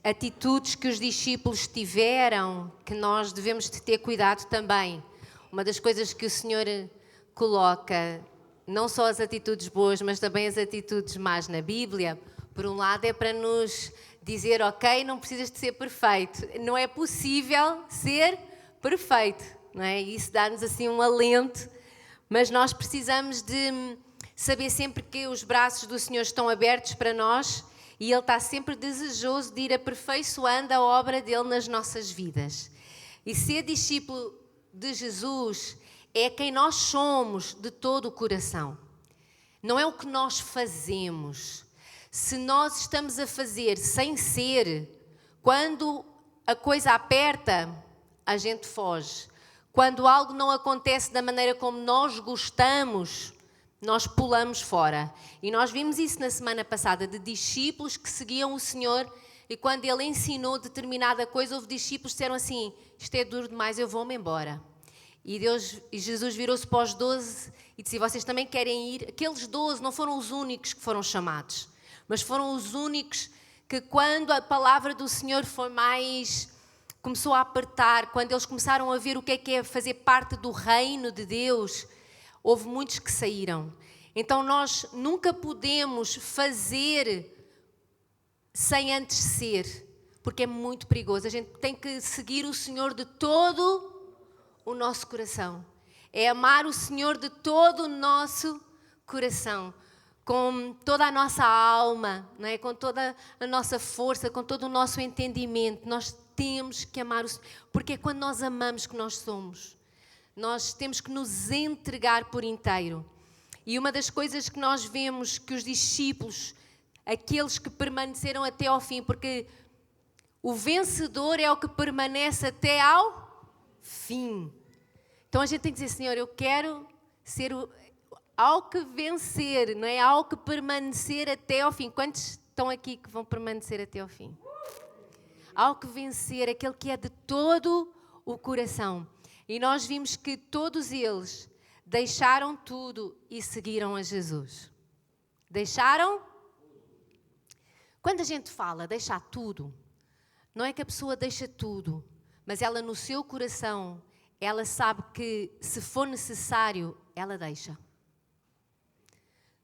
atitudes que os discípulos tiveram, que nós devemos de ter cuidado também. Uma das coisas que o Senhor coloca, não só as atitudes boas, mas também as atitudes más na Bíblia, por um lado é para nos dizer, ok, não precisas de ser perfeito, não é possível ser perfeito, não é? Isso dá-nos assim um alento, mas nós precisamos de saber sempre que os braços do Senhor estão abertos para nós e Ele está sempre desejoso de ir aperfeiçoando a obra dEle nas nossas vidas. E ser discípulo de Jesus é quem nós somos de todo o coração. Não é o que nós fazemos. Se nós estamos a fazer sem ser, quando a coisa aperta, a gente foge. Quando algo não acontece da maneira como nós gostamos, nós pulamos fora. E nós vimos isso na semana passada, de discípulos que seguiam o Senhor e quando Ele ensinou determinada coisa, houve discípulos que disseram assim, isto é duro demais, eu vou-me embora. E Jesus virou-se para os 12 e disse, vocês também querem ir? Aqueles 12 não foram os únicos que foram chamados, mas foram os únicos que quando a palavra do Senhor começou a apertar, quando eles começaram a ver o que é fazer parte do reino de Deus, houve muitos que saíram. Então nós nunca podemos fazer sem antes ser, porque é muito perigoso. A gente tem que seguir o Senhor de todo o nosso coração. É amar o Senhor de todo o nosso coração, com toda a nossa alma, não é? Com toda a nossa força, com todo o nosso entendimento. Nós temos que amar o Senhor, porque é quando nós amamos que nós somos. Nós temos que nos entregar por inteiro. E uma das coisas que nós vemos que os discípulos, aqueles que permaneceram até ao fim, porque o vencedor é o que permanece até ao fim. Então a gente tem que dizer, Senhor, eu quero ser ao que vencer, não é? Ao que permanecer até ao fim. Quantos estão aqui que vão permanecer até ao fim? Ao que vencer, aquele que é de todo o coração. E nós vimos que todos eles deixaram tudo e seguiram a Jesus. Deixaram? Quando a gente fala deixar tudo, não é que a pessoa deixa tudo, mas ela no seu coração, ela sabe que se for necessário, ela deixa.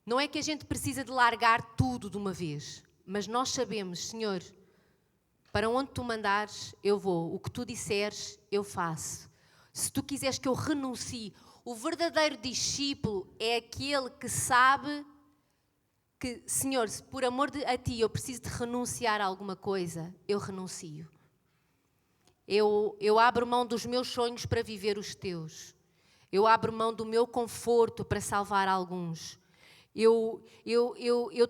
Não é que a gente precisa de largar tudo de uma vez, mas nós sabemos, Senhor, para onde tu mandares, eu vou. O que tu disseres, eu faço. Se tu quiseres que eu renuncie, o verdadeiro discípulo é aquele que sabe que, Senhor, se por amor a ti eu preciso de renunciar a alguma coisa, eu renuncio. Eu abro mão dos meus sonhos para viver os teus. Eu abro mão do meu conforto para salvar alguns. Eu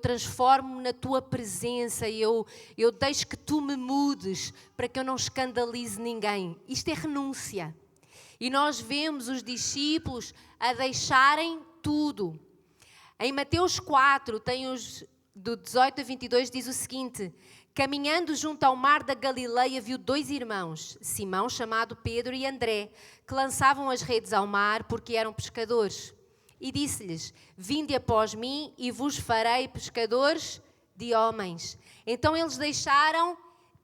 transformo-me na tua presença, eu deixo que tu me mudes para que eu não escandalize ninguém. Isto é renúncia. E nós vemos os discípulos a deixarem tudo. Em Mateus 4, do 18 a 22, diz o seguinte: caminhando junto ao mar da Galileia, viu 2 irmãos, Simão, chamado Pedro, e André, que lançavam as redes ao mar porque eram pescadores. E disse-lhes, vinde após mim e vos farei pescadores de homens. Então eles deixaram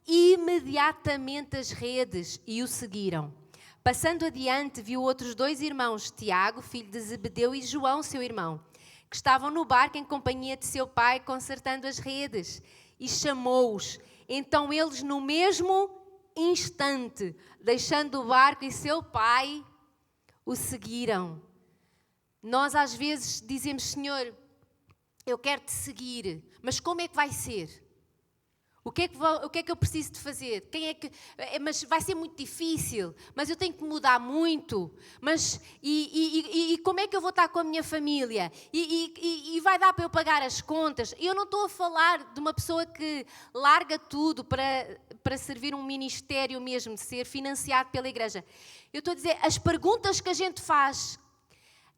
imediatamente as redes e o seguiram. Passando adiante, viu outros 2 irmãos, Tiago, filho de Zebedeu, e João, seu irmão, que estavam no barco em companhia de seu pai, consertando as redes, e chamou-os. Então eles, no mesmo instante, deixando o barco e seu pai, o seguiram. Nós às vezes dizemos, Senhor, eu quero te seguir, mas como é que vai ser? O que é que eu preciso de fazer? Mas vai ser muito difícil, mas eu tenho que mudar muito. E como é que eu vou estar com a minha família? E vai dar para eu pagar as contas? Eu não estou a falar de uma pessoa que larga tudo para servir um ministério mesmo, de ser financiado pela igreja. Eu estou a dizer, as perguntas que a gente faz,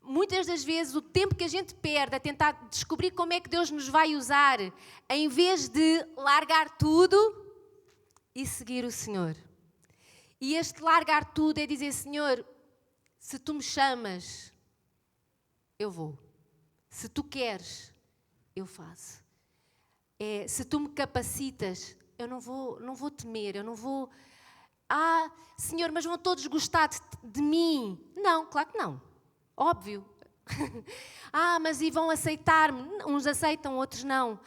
muitas das vezes o tempo que a gente perde a tentar descobrir como é que Deus nos vai usar, em vez de largar tudo e seguir o Senhor. E este largar tudo é dizer, Senhor, se tu me chamas, eu vou. Se tu queres, eu faço. Se tu me capacitas, eu não vou temer, eu não vou... Senhor, mas vão todos gostar de mim. Não, claro que não. Óbvio. Mas e vão aceitar-me? Uns aceitam, outros não.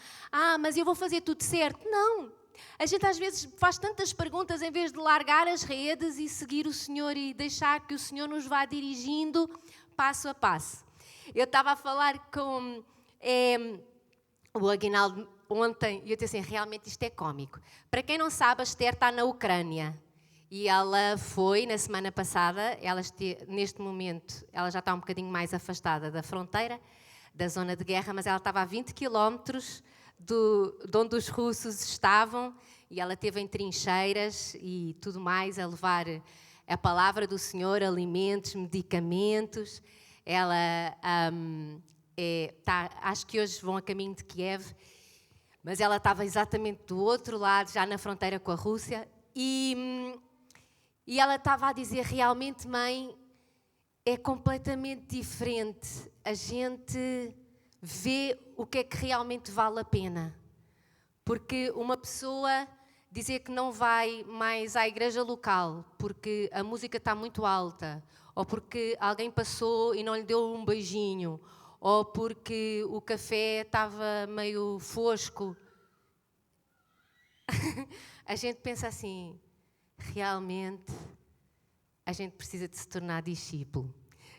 Mas eu vou fazer tudo certo? Não. A gente às vezes faz tantas perguntas em vez de largar as redes e seguir o Senhor e deixar que o Senhor nos vá dirigindo passo a passo. Eu estava a falar com o Aguinaldo ontem e eu disse assim, realmente isto é cómico. Para quem não sabe, a Esther está na Ucrânia. E ela foi, na semana passada, neste momento, ela já está um bocadinho mais afastada da fronteira, da zona de guerra, mas ela estava a 20 quilómetros de onde os russos estavam, e ela esteve em trincheiras e tudo mais, a levar a palavra do Senhor, alimentos, medicamentos. Ela acho que hoje vão a caminho de Kiev, mas ela estava exatamente do outro lado, já na fronteira com a Rússia, e ela estava a dizer, realmente, mãe, é completamente diferente. A gente vê o que é que realmente vale a pena. Porque uma pessoa dizer que não vai mais à igreja local porque a música está muito alta, ou porque alguém passou e não lhe deu um beijinho, ou porque o café estava meio fosco. A gente pensa assim, realmente a gente precisa de se tornar discípulo.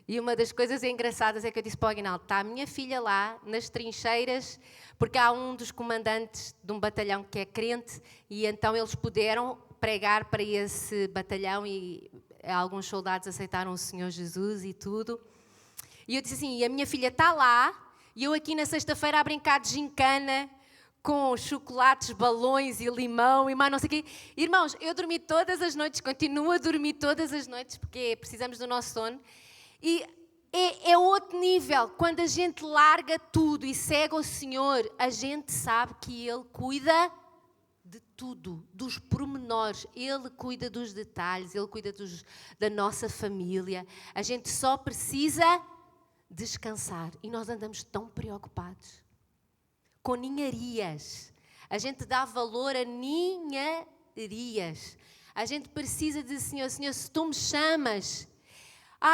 E uma das coisas engraçadas é que eu disse para o Aguinaldo, está a minha filha lá nas trincheiras, porque há um dos comandantes de um batalhão que é crente, e então eles puderam pregar para esse batalhão e alguns soldados aceitaram o Senhor Jesus e tudo. E eu disse assim, e a minha filha está lá, e eu aqui na sexta-feira a brincar de gincana, com chocolates, balões e limão e mais não sei o quê. Irmãos, eu dormi todas as noites, continuo a dormir todas as noites, porque precisamos do nosso sono. E é outro nível. Quando a gente larga tudo e segue o Senhor, a gente sabe que Ele cuida de tudo, dos pormenores. Ele cuida dos detalhes, Ele cuida da nossa família. A gente só precisa descansar. E nós andamos tão preocupados com ninharias. A gente dá valor a ninharias. A gente precisa de Senhor, se tu me chamas,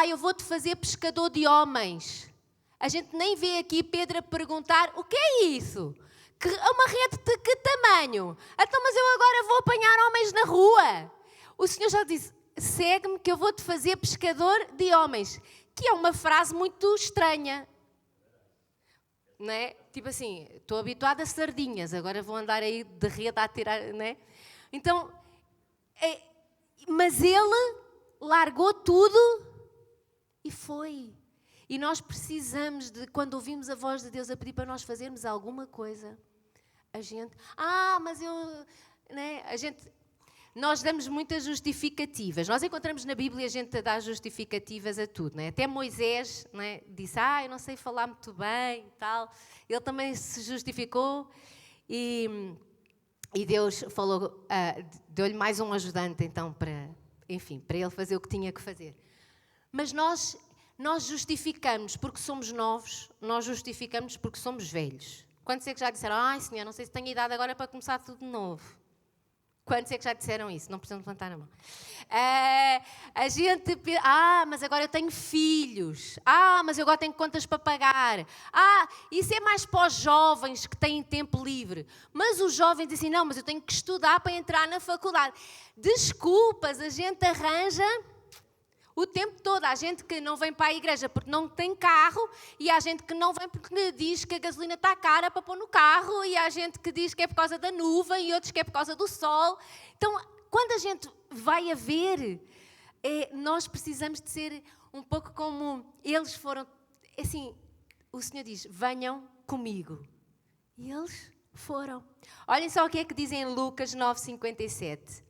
eu vou-te fazer pescador de homens. A gente nem vê aqui Pedro a perguntar, o que é isso? Uma rede de que tamanho? Então, mas eu agora vou apanhar homens na rua. O Senhor já disse, segue-me que eu vou-te fazer pescador de homens. Que é uma frase muito estranha. Não é? Tipo assim, estou habituada a sardinhas, agora vou andar aí de rede a tirar, não é? Então, mas ele largou tudo e foi. E nós precisamos de, quando ouvimos a voz de Deus a pedir para nós fazermos alguma coisa, a gente, mas eu, né? Nós damos muitas justificativas. Nós encontramos na Bíblia a gente a dar justificativas a tudo. Não é? Até Moisés, não é? Disse, eu não sei falar muito bem e tal. Ele também se justificou e Deus falou, deu-lhe mais um ajudante então para ele fazer o que tinha que fazer. Mas nós justificamos porque somos novos, nós justificamos porque somos velhos. Quantos é que já disseram, Senhor, não sei se tenho idade agora para começar tudo de novo? Quantos é que já disseram isso? Não precisam levantar a mão. A gente... mas agora eu tenho filhos. Mas eu agora tenho contas para pagar. Isso é mais para os jovens que têm tempo livre. Mas os jovens dizem, não, mas eu tenho que estudar para entrar na faculdade. Desculpas, a gente arranja o tempo todo. Há gente que não vem para a igreja porque não tem carro, e há gente que não vem porque diz que a gasolina está cara para pôr no carro, e há gente que diz que é por causa da nuvem, e outros que é por causa do sol. Então, quando a gente vai a ver, nós precisamos de ser um pouco como eles foram. Assim, o Senhor diz, venham comigo. E eles foram. Olhem só o que é que diz em Lucas 9:57.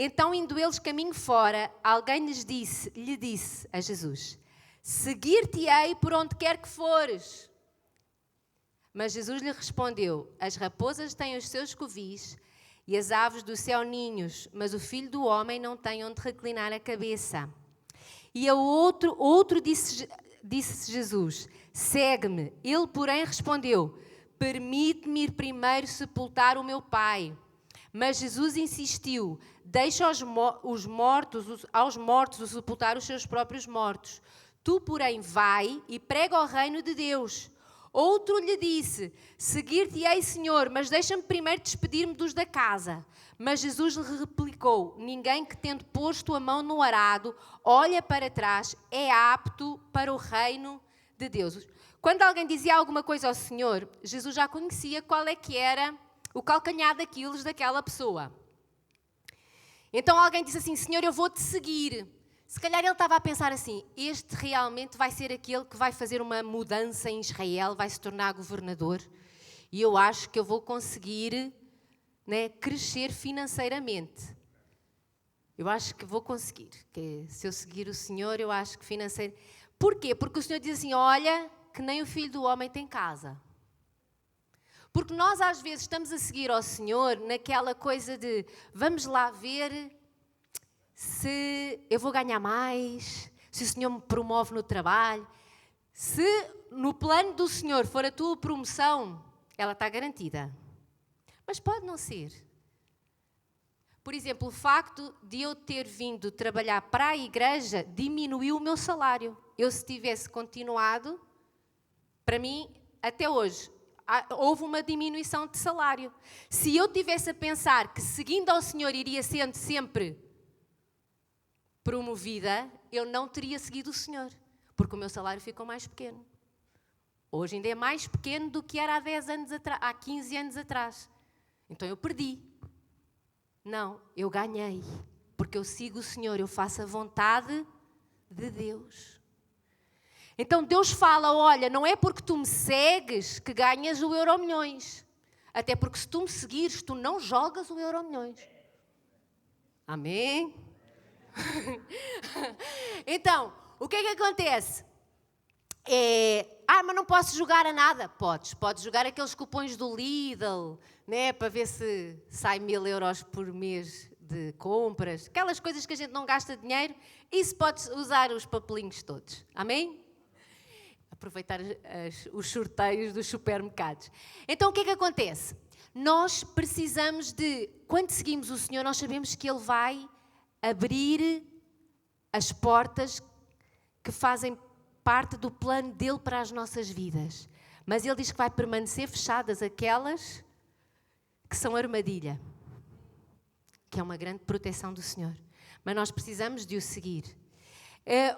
Então, indo eles caminho fora, alguém lhe disse a Jesus, seguir-te-ei por onde quer que fores. Mas Jesus lhe respondeu, as raposas têm os seus covis e as aves do céu ninhos, mas o Filho do Homem não tem onde reclinar a cabeça. E a outro disse Jesus, segue-me. Ele, porém, respondeu, permite-me ir primeiro sepultar o meu pai. Mas Jesus insistiu: deixa aos mortos o sepultar os seus próprios mortos. Tu, porém, vai e prega o reino de Deus. Outro lhe disse: seguir-te-ei, Senhor, mas deixa-me primeiro despedir-me dos da casa. Mas Jesus lhe replicou: ninguém que, tendo posto a mão no arado, olha para trás, é apto para o reino de Deus. Quando alguém dizia alguma coisa ao Senhor, Jesus já conhecia qual é que era o calcanhar daqueles daquela pessoa. Então alguém disse assim: Senhor, eu vou-te seguir. Se calhar ele estava a pensar assim: este realmente vai ser aquele que vai fazer uma mudança em Israel, vai se tornar governador, e eu acho que eu vou conseguir, né, crescer financeiramente. Eu acho que vou conseguir. Que se eu seguir o Senhor, eu acho que financeiro... Porquê? Porque o Senhor diz assim: olha, que nem o Filho do Homem tem casa. Porque nós às vezes estamos a seguir ao Senhor naquela coisa de vamos lá ver se eu vou ganhar mais, se o Senhor me promove no trabalho. Se no plano do Senhor for a tua promoção, ela está garantida. Mas pode não ser. Por exemplo, o facto de eu ter vindo trabalhar para a igreja diminuiu o meu salário. Eu, se tivesse continuado, para mim, até hoje, houve uma diminuição de salário. Se eu tivesse a pensar que seguindo ao Senhor iria sendo sempre promovida, eu não teria seguido o Senhor, porque o meu salário ficou mais pequeno. Hoje ainda é mais pequeno do que era há 10 anos atrás, há 15 anos atrás. Então eu perdi. Não, eu ganhei, porque eu sigo o Senhor, eu faço a vontade de Deus. Então Deus fala: olha, não é porque tu me segues que ganhas o Euromilhões. Até porque se tu me seguires, tu não jogas o Euromilhões. Amém? Então, o que é que acontece? Mas não posso jogar a nada. Podes jogar aqueles cupons do Lidl, né, para ver se sai 1000 euros por mês de compras. Aquelas coisas que a gente não gasta dinheiro. Isso podes usar os papelinhos todos. Amém? Aproveitar os sorteios dos supermercados. Então, o que é que acontece? Nós precisamos de, quando seguimos o Senhor, nós sabemos que Ele vai abrir as portas que fazem parte do plano dele para as nossas vidas. Mas ele diz que vai permanecer fechadas aquelas que são armadilha, que é uma grande proteção do Senhor. Mas nós precisamos de o seguir.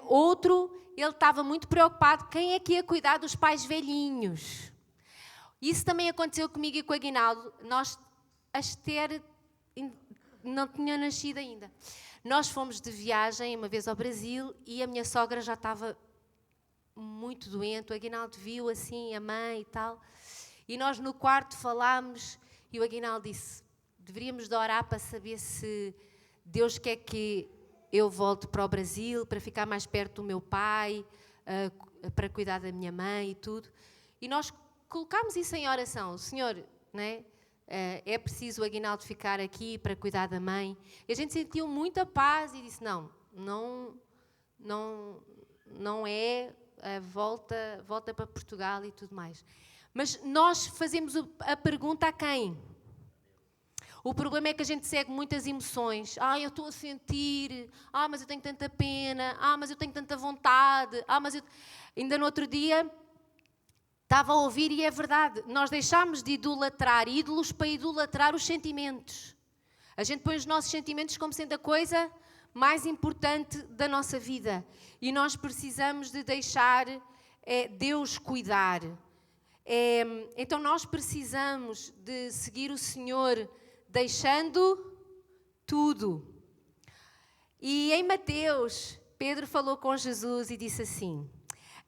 Outro, ele estava muito preocupado: quem é que ia cuidar dos pais velhinhos? Isso também aconteceu comigo e com o Aguinaldo. A Esther não tinha nascido ainda. Nós fomos de viagem uma vez ao Brasil e a minha sogra já estava muito doente. O Aguinaldo viu assim a mãe e tal. E nós no quarto falámos e o Aguinaldo disse: deveríamos de orar para saber se Deus quer que eu volte para o Brasil, para ficar mais perto do meu pai, para cuidar da minha mãe e tudo. E nós colocámos isso em oração. Senhor, né? É preciso o Aguinaldo ficar aqui para cuidar da mãe. E a gente sentiu muita paz e disse: não é, volta para Portugal e tudo mais. Mas nós fazemos a pergunta a quem? O problema é que a gente segue muitas emoções. Eu estou a sentir. Mas eu tenho tanta pena. Mas eu tenho tanta vontade. Ainda no outro dia estava a ouvir e é verdade. Nós deixámos de idolatrar ídolos para idolatrar os sentimentos. A gente põe os nossos sentimentos como sendo a coisa mais importante da nossa vida. E nós precisamos de deixar Deus cuidar. Então nós precisamos de seguir o Senhor deixando tudo. E em Mateus, Pedro falou com Jesus e disse assim: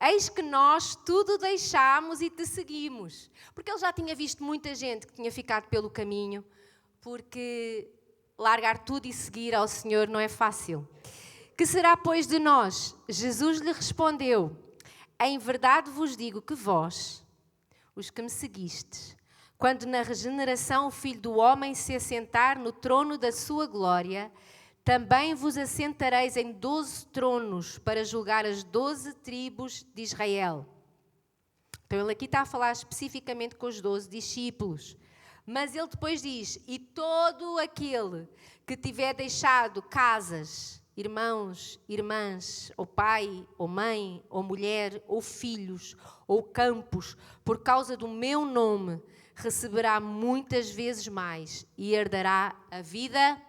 eis que nós tudo deixámos e te seguimos. Porque ele já tinha visto muita gente que tinha ficado pelo caminho, porque largar tudo e seguir ao Senhor não é fácil. Que será, pois, de nós? Jesus lhe respondeu: em verdade vos digo que vós, os que me seguistes, quando na regeneração o Filho do Homem se assentar no trono da sua glória, também vos assentareis em 12 tronos para julgar as 12 tribos de Israel. Então ele aqui está a falar especificamente com os 12 discípulos. Mas ele depois diz, e todo aquele que tiver deixado casas, irmãos, irmãs, ou pai, ou mãe, ou mulher, ou filhos, ou campos, por causa do meu nome, receberá muitas vezes mais e herdará a vida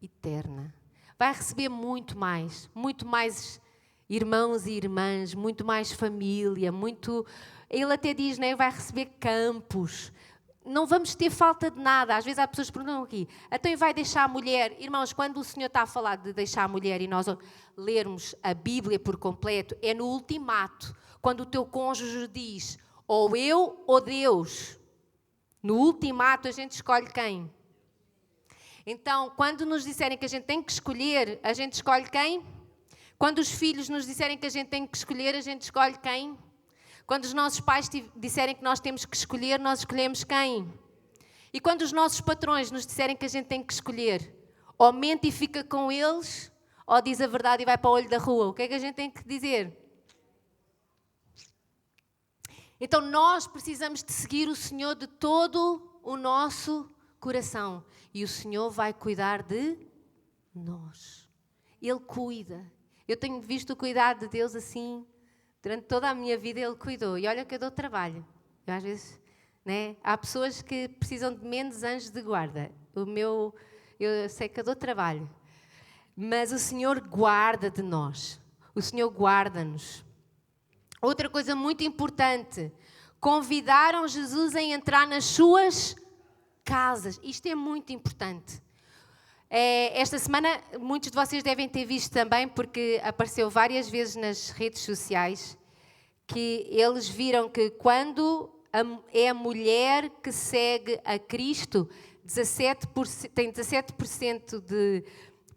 eterna. Vai receber muito mais irmãos e irmãs, muito mais família, muito... Ele até diz, né, vai receber campos. Não vamos ter falta de nada. Às vezes há pessoas que perguntam aqui, então vai deixar a mulher? Irmãos, quando o Senhor está a falar de deixar a mulher e nós lermos a Bíblia por completo, é no ultimato, quando o teu cônjuge diz, ou eu ou Deus. No ultimato a gente escolhe quem? Então, quando nos disserem que a gente tem que escolher, a gente escolhe quem? Quando os filhos nos disserem que a gente tem que escolher, a gente escolhe quem? Quando os nossos pais disserem que nós temos que escolher, nós escolhemos quem? E quando os nossos patrões nos disserem que a gente tem que escolher, ou mente e fica com eles, ou diz a verdade e vai para o olho da rua, o que é que a gente tem que dizer? Então nós precisamos de seguir o Senhor de todo o nosso coração. E o Senhor vai cuidar de nós. Ele cuida. Eu tenho visto o cuidado de Deus assim, durante toda a minha vida Ele cuidou. E olha que eu dou trabalho. Eu, às vezes, né? Há pessoas que precisam de menos anjos de guarda. Eu sei que eu dou trabalho. Mas o Senhor guarda de nós. O Senhor guarda-nos. Outra coisa muito importante. Convidaram Jesus a entrar nas suas casas. Isto é muito importante. Esta semana, muitos de vocês devem ter visto também, porque apareceu várias vezes nas redes sociais, que eles viram que quando é a mulher que segue a Cristo, tem 17% de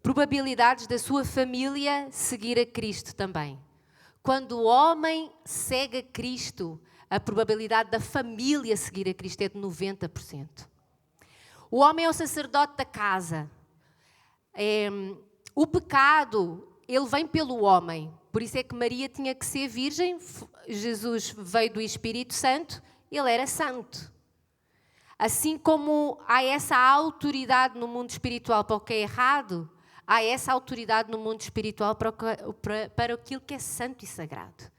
probabilidades da sua família seguir a Cristo também. Quando o homem segue a Cristo, a probabilidade da família seguir a Cristo é de 90%. O homem é o sacerdote da casa. O pecado, ele vem pelo homem. Por isso é que Maria tinha que ser virgem. Jesus veio do Espírito Santo, ele era santo. Assim como há essa autoridade no mundo espiritual para o que é errado, há essa autoridade no mundo espiritual para aquilo que é santo e sagrado.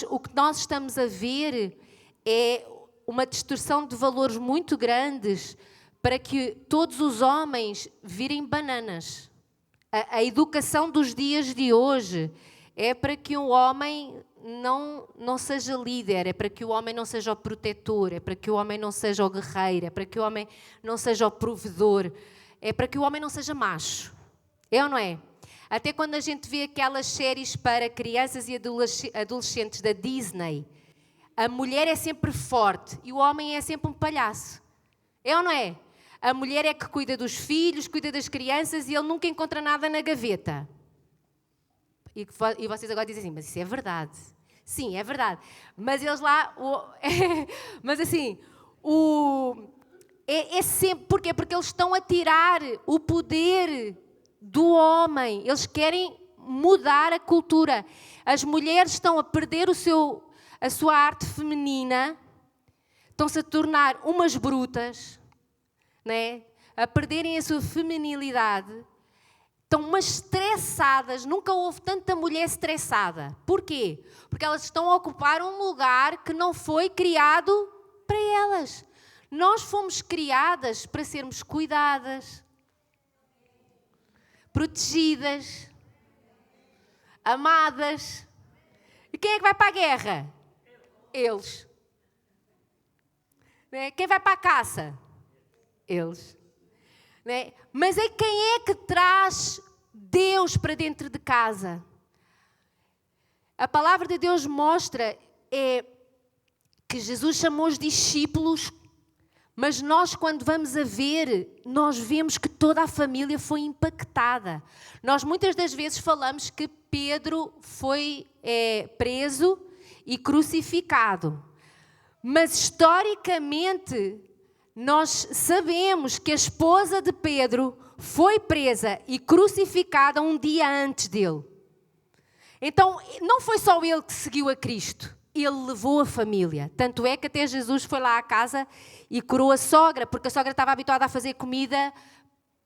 O que nós estamos a ver é uma distorção de valores muito grandes para que todos os homens virem bananas. A educação dos dias de hoje é para que um homem não seja líder, é para que o homem não seja o protetor, é para que o homem não seja o guerreiro, é para que o homem não seja o provedor, é para que o homem não seja macho. É ou não é? Até quando a gente vê aquelas séries para crianças e adolescentes da Disney, a mulher é sempre forte e o homem é sempre um palhaço. É ou não é? A mulher é que cuida dos filhos, cuida das crianças e ele nunca encontra nada na gaveta. E vocês agora dizem assim, mas isso é verdade. Sim, é verdade. Mas eles lá... mas assim, é sempre... Porquê? Porque eles estão a tirar o poder do homem. Eles querem mudar a cultura. As mulheres estão a perder a sua arte feminina, estão-se a tornar umas brutas, né? A perderem a sua feminilidade, estão umas estressadas. Nunca houve tanta mulher estressada. Porquê? Porque elas estão a ocupar um lugar que não foi criado para elas. Nós fomos criadas para sermos cuidadas, protegidas, amadas. E quem é que vai para a guerra? Eles. Né? Quem vai para a caça? Eles. Né? Mas quem é que traz Deus para dentro de casa? A palavra de Deus mostra que Jesus chamou os discípulos, mas nós, quando vamos a ver, nós vemos que toda a família foi impactada. Nós muitas das vezes falamos que Pedro foi preso e crucificado. Mas historicamente, nós sabemos que a esposa de Pedro foi presa e crucificada um dia antes dele. Então, não foi só ele que seguiu a Cristo. ele levou a família. Tanto é que até Jesus foi lá à casa e curou a sogra, porque a sogra estava habituada a fazer comida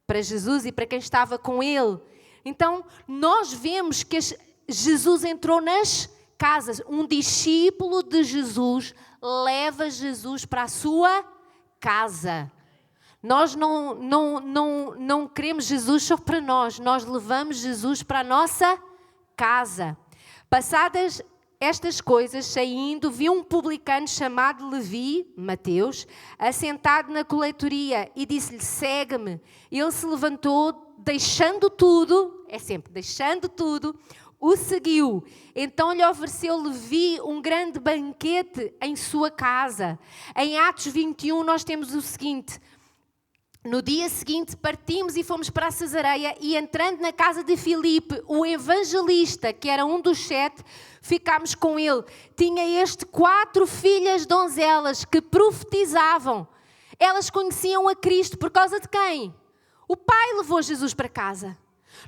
para Jesus e para quem estava com ele. Então, nós vemos que Jesus entrou nas casas. Um discípulo de Jesus leva Jesus para a sua casa. Nós não queremos Jesus só para nós levamos Jesus para a nossa casa. Passadas estas coisas, saindo, viu um publicano chamado Levi, Mateus, assentado na coletoria e disse-lhe: segue-me. Ele se levantou, deixando tudo, o seguiu. Então lhe ofereceu Levi um grande banquete em sua casa. Em Atos 21 nós temos o seguinte: no dia seguinte partimos e fomos para a Cesareia e entrando na casa de Filipe, o evangelista, que era um dos 7, ficámos com ele. Tinha 4 filhas donzelas que profetizavam. Elas conheciam a Cristo por causa de quem? O pai levou Jesus para casa.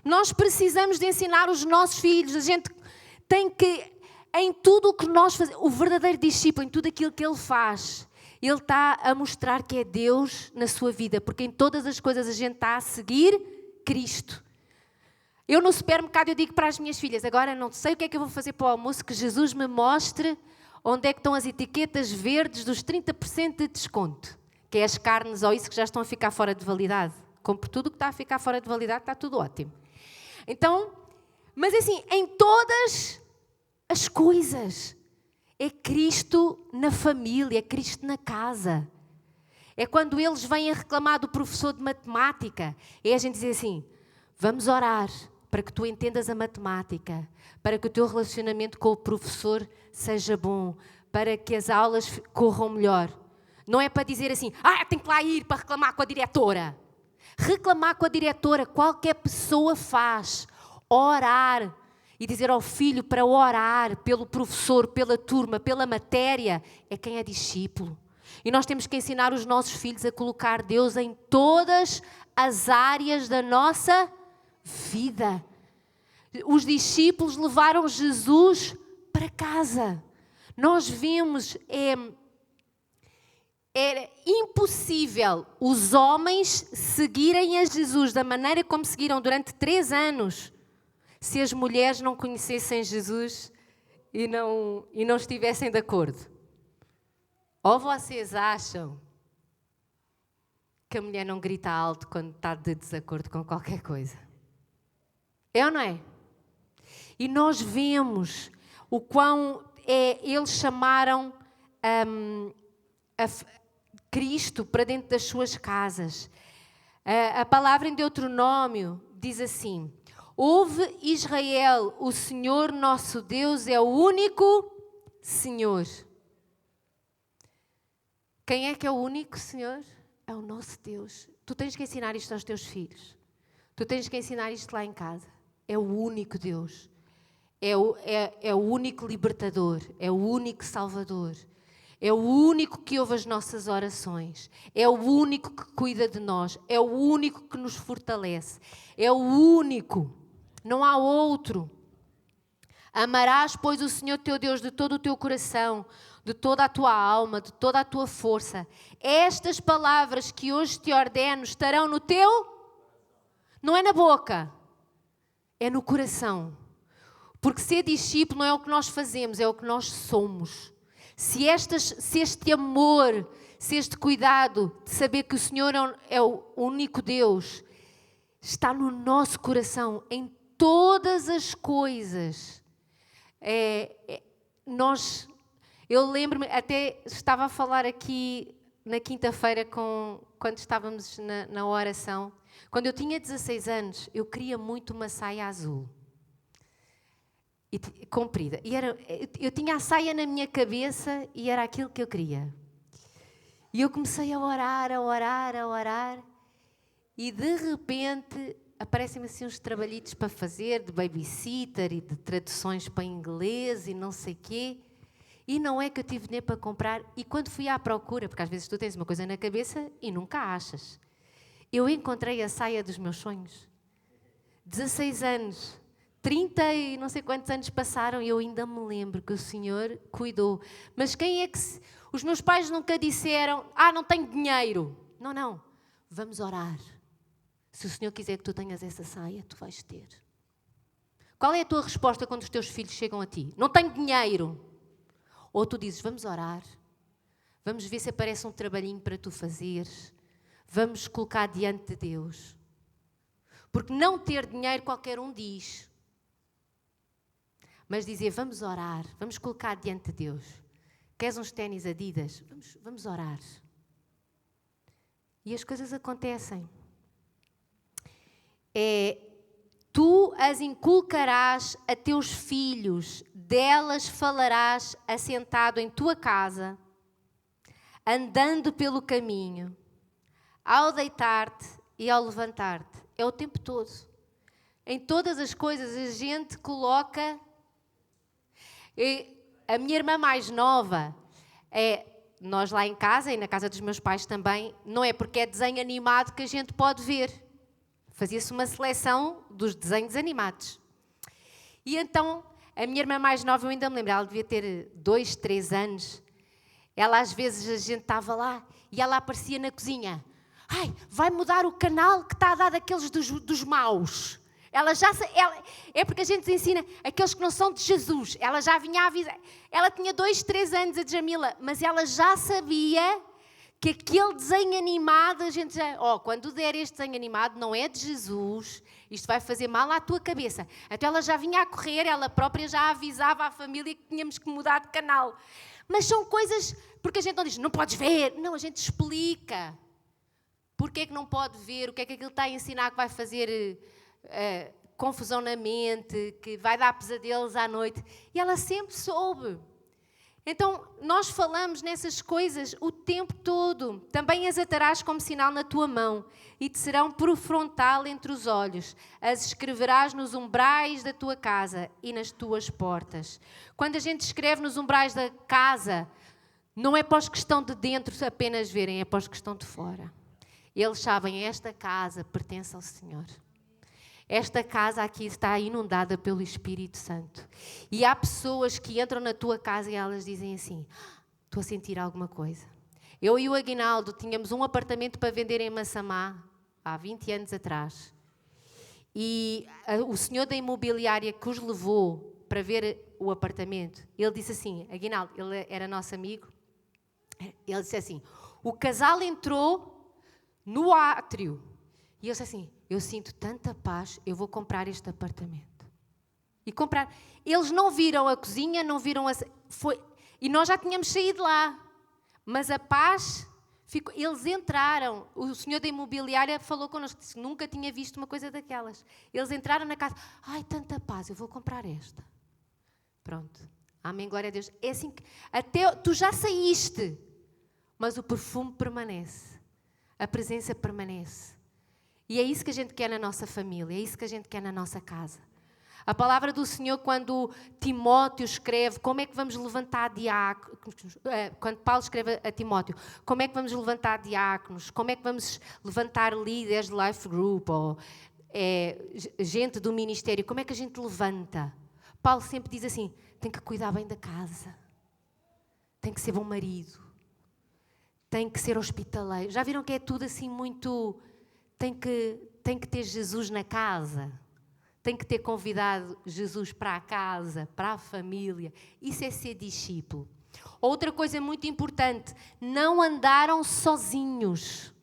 Nós precisamos de ensinar os nossos filhos. A gente tem que, em tudo o que nós fazemos, o verdadeiro discípulo, em tudo aquilo que ele faz, ele está a mostrar que é Deus na sua vida, porque em todas as coisas a gente está a seguir Cristo. Eu no supermercado eu digo para as minhas filhas: agora não sei o que é que eu vou fazer para o almoço, que Jesus me mostre onde é que estão as etiquetas verdes dos 30% de desconto, que é as carnes ou isso que já estão a ficar fora de validade. Compre tudo o que está a ficar fora de validade, está tudo ótimo. Então, mas assim, em todas as coisas, é Cristo na família, é Cristo na casa. É quando eles vêm a reclamar do professor de matemática, é a gente dizer assim: vamos orar para que tu entendas a matemática, para que o teu relacionamento com o professor seja bom, para que as aulas corram melhor. Não é para dizer assim: tenho que lá ir para reclamar com a diretora. Reclamar com a diretora, qualquer pessoa faz. Orar e dizer ao filho para orar pelo professor, pela turma, pela matéria, é quem é discípulo. E nós temos que ensinar os nossos filhos a colocar Deus em todas as áreas da nossa vida. Os discípulos levaram Jesus para casa. Nós vemos, era impossível os homens seguirem a Jesus da maneira como seguiram durante 3 anos se as mulheres não conhecessem Jesus e não estivessem de acordo. Ou vocês acham que a mulher não grita alto quando está de desacordo com qualquer coisa? É ou não é? E nós vemos o quão eles chamaram Cristo para dentro das suas casas. A palavra em Deuteronômio diz assim: ouve Israel, o Senhor nosso Deus é o único Senhor. Quem é que é o único Senhor? É o nosso Deus. Tu tens que ensinar isto aos teus filhos. Tu tens que ensinar isto lá em casa. É o único Deus. É o único libertador. É o único salvador. É o único que ouve as nossas orações. É o único que cuida de nós. É o único que nos fortalece. É o único. Não há outro. Amarás, pois, o Senhor teu Deus de todo o teu coração, de toda a tua alma, de toda a tua força. Estas palavras que hoje te ordeno estarão no teu... Não é na boca. É no coração. Porque ser discípulo não é o que nós fazemos, é o que nós somos. Se este amor, se este cuidado de saber que o Senhor é o único Deus, está no nosso coração, em todas as coisas. Eu lembro-me, até estava a falar aqui na quinta-feira quando estávamos na oração. Quando eu tinha 16 anos, eu queria muito uma saia azul. Comprida. Eu tinha a saia na minha cabeça e era aquilo que eu queria. E eu comecei a orar. E de repente aparecem-me assim uns trabalhitos para fazer, de babysitter e de traduções para inglês e não sei quê. E não é que eu tive dinheiro para comprar. E quando fui à procura, porque às vezes tu tens uma coisa na cabeça e nunca achas, eu encontrei a saia dos meus sonhos. 16 anos. 30 e não sei quantos anos passaram e eu ainda me lembro que o Senhor cuidou. Mas quem é que... Os meus pais nunca disseram, não tenho dinheiro. Não. Vamos orar. Se o Senhor quiser que tu tenhas essa saia, tu vais ter. Qual é a tua resposta quando os teus filhos chegam a ti? Não tenho dinheiro. Ou tu dizes, vamos orar. Vamos ver se aparece um trabalhinho para tu fazeres. Vamos colocar diante de Deus. Porque não ter dinheiro qualquer um diz. Mas dizer, vamos orar, vamos colocar diante de Deus. Queres uns ténis Adidas? Vamos orar. E as coisas acontecem. Tu as inculcarás a teus filhos, delas falarás assentado em tua casa, andando pelo caminho, ao deitar-te e ao levantar-te. É o tempo todo. Em todas as coisas a gente coloca... A minha irmã mais nova, nós lá em casa e na casa dos meus pais também, não é porque é desenho animado que a gente pode ver. Fazia-se uma seleção dos desenhos animados. E então, a minha irmã mais nova, eu ainda me lembro, ela devia ter 2, 3 anos. Ela, às vezes, a gente estava lá e ela aparecia na cozinha. Vai mudar o canal que está a dar daqueles dos maus. É porque a gente ensina aqueles que não são de Jesus. Ela já vinha a avisar. Ela tinha 2, 3 anos, a Jamila, mas ela já sabia que aquele desenho animado, a gente já... quando der este desenho animado, não é de Jesus, isto vai fazer mal à tua cabeça. Então ela já vinha a correr, ela própria já avisava à família que tínhamos que mudar de canal. Mas são coisas... Porque a gente não diz, não podes ver. Não, a gente explica. Porquê é que não pode ver? O que é que aquilo está a ensinar que vai fazer... confusão na mente, que vai dar pesadelos à noite. E ela sempre soube. Então, nós falamos nessas coisas o tempo todo. Também as atarás como sinal na tua mão e te serão por frontal entre os olhos. As escreverás nos umbrais da tua casa e nas tuas portas. Quando a gente escreve nos umbrais da casa, não é para os que estão de dentro apenas verem, é para os que estão de fora. Eles sabem, esta casa pertence ao Senhor. Esta casa aqui está inundada pelo Espírito Santo. E há pessoas que entram na tua casa e elas dizem assim, estou a sentir alguma coisa. Eu e o Aguinaldo tínhamos um apartamento para vender em Massamá, há 20 anos atrás. E o senhor da imobiliária que os levou para ver o apartamento, ele disse assim, Aguinaldo, ele era nosso amigo, ele disse assim, o casal entrou no átrio. E eu disse assim, eu sinto tanta paz, eu vou comprar este apartamento. E comprar. Eles não viram a cozinha, não viram a... E nós já tínhamos saído lá. Mas a paz... Eles entraram. O senhor da imobiliária falou connosco, disse que nunca tinha visto uma coisa daquelas. Eles entraram na casa. Tanta paz, eu vou comprar esta. Pronto. Amém, glória a Deus. É assim que... Até tu já saíste, mas o perfume permanece. A presença permanece. E é isso que a gente quer na nossa família, é isso que a gente quer na nossa casa. A palavra do Senhor, quando Timóteo escreve, como é que vamos levantar diáconos, quando Paulo escreve a Timóteo, como é que vamos levantar diáconos, como é que vamos levantar líderes de life group, ou gente do ministério, como é que a gente levanta? Paulo sempre diz assim, tem que cuidar bem da casa, tem que ser bom marido, tem que ser hospitaleiro. Já viram que é tudo assim muito... Tem que ter Jesus na casa. Tem que ter convidado Jesus para a casa, para a família. Isso é ser discípulo. Outra coisa muito importante, não andaram sozinhos.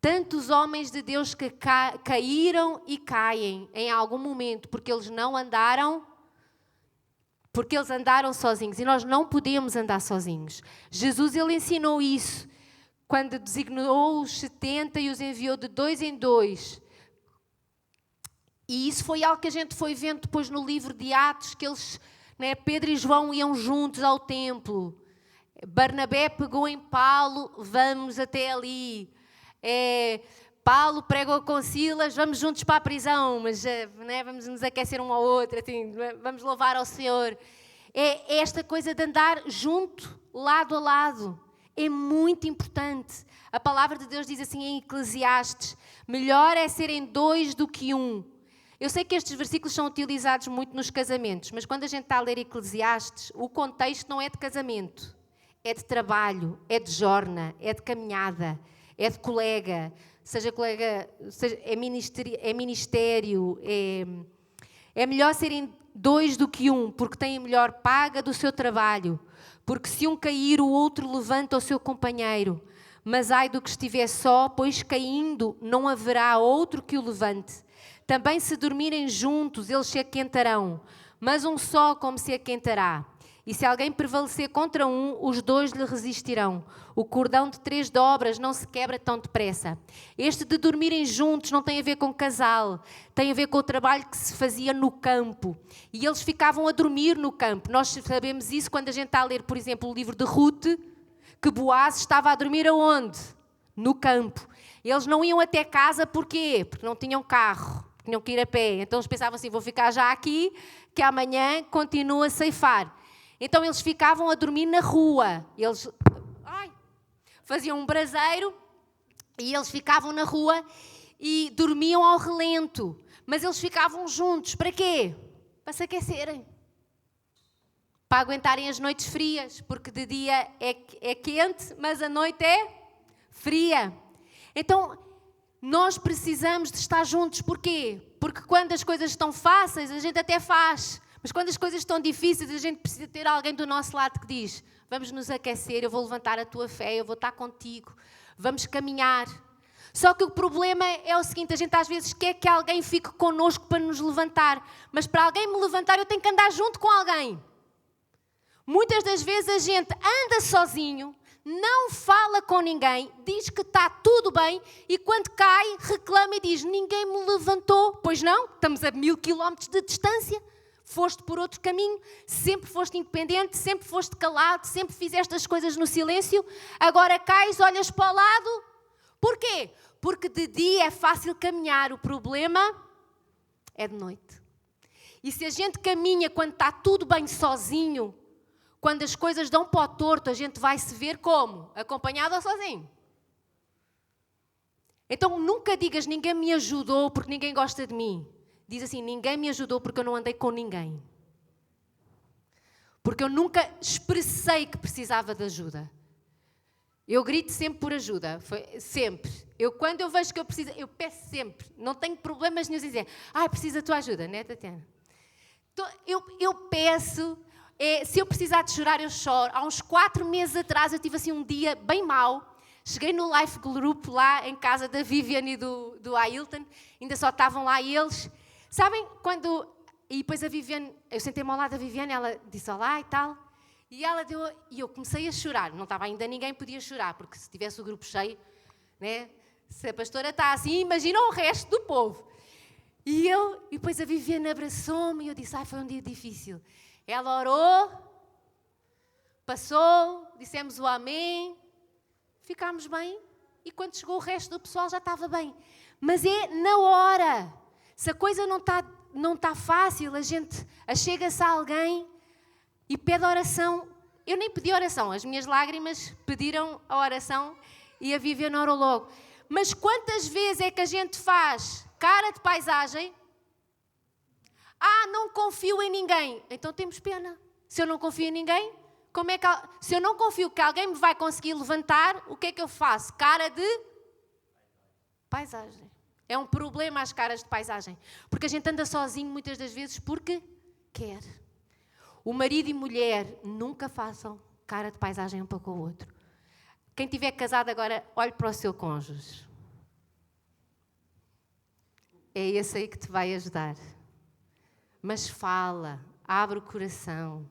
Tantos homens de Deus que caíram e caem em algum momento, porque eles andaram sozinhos. E nós não podemos andar sozinhos. Jesus, ele ensinou isso. Quando designou os 70 e os enviou de 2 em 2. E isso foi algo que a gente foi vendo depois no livro de Atos, que eles, Pedro e João iam juntos ao templo. Barnabé pegou em Paulo, vamos até ali. Paulo pregou com Silas, vamos juntos para a prisão, mas vamos nos aquecer um ao outro, assim, vamos louvar ao Senhor. É esta coisa de andar junto, lado a lado. É muito importante. A palavra de Deus diz assim em Eclesiastes, melhor é serem 2 do que 1. Eu sei que estes versículos são utilizados muito nos casamentos, mas quando a gente está a ler Eclesiastes, o contexto não é de casamento, é de trabalho, é de jorna, é de caminhada, é de colega, seja é ministério, é melhor serem 2 do que 1, porque têm melhor paga do seu trabalho, porque se um cair, o outro levanta o seu companheiro. Mas ai do que estiver só, pois caindo não haverá outro que o levante. Também se dormirem juntos, eles se aquentarão, mas um só como se aquentará. E se alguém prevalecer contra um, os 2 lhe resistirão. O cordão de 3 dobras não se quebra tão depressa. Este de dormirem juntos não tem a ver com casal, tem a ver com o trabalho que se fazia no campo. E eles ficavam a dormir no campo. Nós sabemos isso quando a gente está a ler, por exemplo, o livro de Ruth, que Boaz estava a dormir aonde? No campo. Eles não iam até casa, porquê? Porque não tinham carro, tinham que ir a pé. Então eles pensavam assim, vou ficar já aqui, que amanhã continua a ceifar. Então eles ficavam a dormir na rua. Eles faziam um braseiro e eles ficavam na rua e dormiam ao relento. Mas eles ficavam juntos. Para quê? Para se aquecerem. Para aguentarem as noites frias. Porque de dia é quente, mas a noite é fria. Então, nós precisamos de estar juntos. Porquê? Porque quando as coisas estão fáceis, a gente até faz. Mas quando as coisas estão difíceis, a gente precisa ter alguém do nosso lado que diz: vamos nos aquecer, eu vou levantar a tua fé, eu vou estar contigo, vamos caminhar. Só que o problema é o seguinte, a gente às vezes quer que alguém fique connosco para nos levantar, mas para alguém me levantar eu tenho que andar junto com alguém. Muitas das vezes a gente anda sozinho, não fala com ninguém, diz que está tudo bem e quando cai reclama e diz: ninguém me levantou. Pois não, estamos a 1000 quilómetros de distância. Foste por outro caminho, sempre foste independente, sempre foste calado, sempre fizeste as coisas no silêncio, agora cais, olhas para o lado. Porquê? Porque de dia é fácil caminhar, o problema é de noite. E se a gente caminha quando está tudo bem sozinho, quando as coisas dão para o torto, a gente vai se ver como? Acompanhado ou sozinho? Então nunca digas: ninguém me ajudou porque ninguém gosta de mim. Diz assim: ninguém me ajudou porque eu não andei com ninguém. Porque eu nunca expressei que precisava de ajuda. Eu grito sempre por ajuda. Sempre. Quando eu vejo que eu preciso, eu peço sempre. Não tenho problemas nenhum em dizer: preciso da tua ajuda, não é, Tatiana? Então, eu peço. Se eu precisar de chorar, eu choro. Há uns 4 meses atrás eu tive assim um dia bem mau. Cheguei no Life Group lá em casa da Viviane e do Ailton. Ainda só estavam lá eles. Sabem, e depois a Viviane, eu sentei-me ao lado da Viviane, ela disse olá e tal, e ela deu, e eu comecei a chorar. Não estava ainda ninguém, podia chorar, porque se tivesse o grupo cheio, né, se a pastora está assim, imagina o resto do povo. E depois a Viviane abraçou-me e eu disse: foi um dia difícil. Ela orou, passou, dissemos o amém, ficámos bem, e quando chegou o resto do pessoal já estava bem. Mas é na hora. Se a coisa não está fácil, a gente achega-se a alguém e pede oração. Eu nem pedi oração, as minhas lágrimas pediram a oração e a Viviane orou logo. Mas quantas vezes é que a gente faz cara de paisagem? Não confio em ninguém. Então temos pena. Se eu não confio em ninguém, se eu não confio que alguém me vai conseguir levantar, o que é que eu faço? Cara de paisagem. É um problema as caras de paisagem. Porque a gente anda sozinho muitas das vezes porque quer. O marido e mulher nunca façam cara de paisagem um para com o outro. Quem estiver casado agora, olhe para o seu cônjuge. É esse aí que te vai ajudar. Mas fala, abre o coração.